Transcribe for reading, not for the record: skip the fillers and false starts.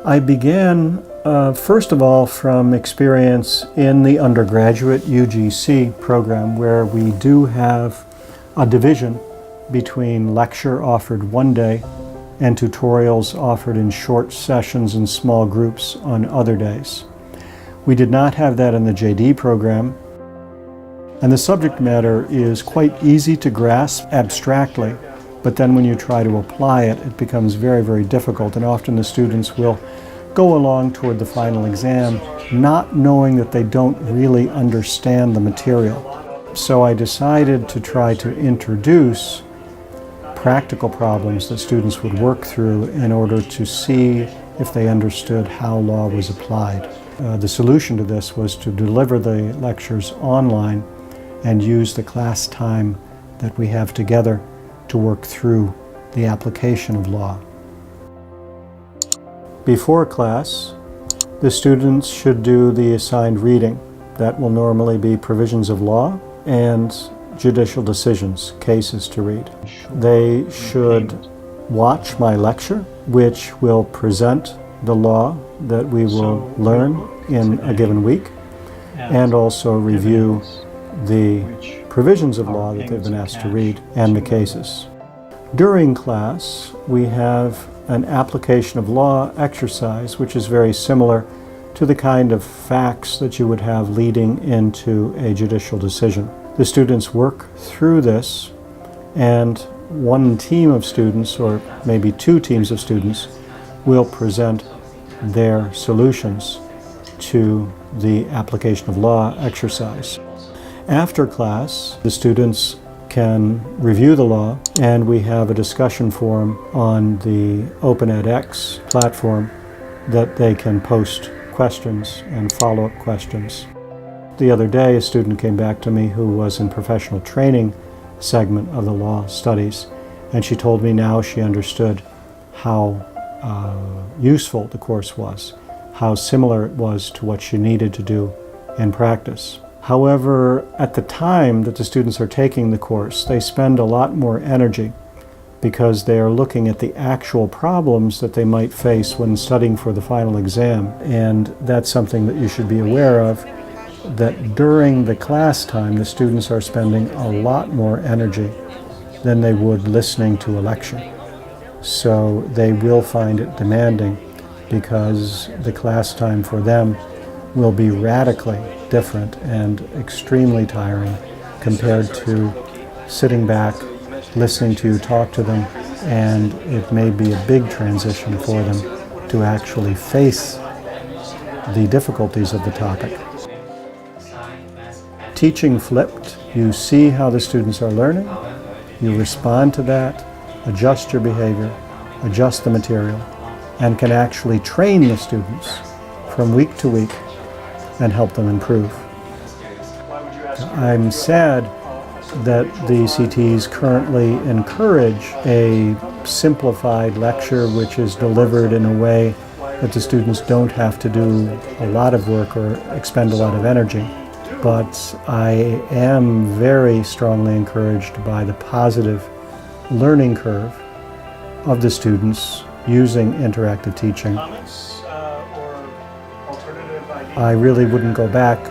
I began, first of all, from experience in the undergraduate UGC program, where we do have a division between lecture offered one day and tutorials offered in short sessions in small groups on other days. We did not have that in the JD program, and the subject matter is quite easy to grasp abstractly, but then when you try to apply it, it becomes very, very difficult, and often the students will go along toward the final exam not knowing that they don't really understand the material. So I decided to try to introduce practical problems that students would work through in order to see if they understood how law was applied. The solution to this was to deliver the lectures online and use the class time that we have together to work through the application of law. Before class, the students should do the assigned reading. That will normally be provisions of law and judicial decisions, cases to read. They should watch my lecture, which will present the law that we will learn in a given week, and also review the provisions of law that they've been asked to read and the cases. During class, we have an application of law exercise, which is very similar to the kind of facts that you would have leading into a judicial decision. The students work through this, and one team of students, or maybe two teams of students, will present their solutions to the application of law exercise. After class, the students can review the law, and we have a discussion forum on the OpenEdX platform that they can post questions and follow-up questions. The other day, a student came back to me who was in professional training segment of the law studies, and she told me now she understood how useful the course was, how similar it was to what she needed to do in practice. However, at the time that the students are taking the course, they spend a lot more energy because they are looking at the actual problems that they might face when studying for the final exam. And that's something that you should be aware of, that during the class time, the students are spending a lot more energy than they would listening to a lecture. So they will find it demanding because the class time for them will be radically different and extremely tiring compared to sitting back, listening to you talk to them, and it may be a big transition for them to actually face the difficulties of the topic. Teaching flipped, you see how the students are learning, you respond to that, adjust your behavior, adjust the material, and can actually train the students from week to week and help them improve. I'm sad that the CTs currently encourage a simplified lecture which is delivered in a way that the students don't have to do a lot of work or expend a lot of energy. But I am very strongly encouraged by the positive learning curve of the students using interactive teaching. I really wouldn't go back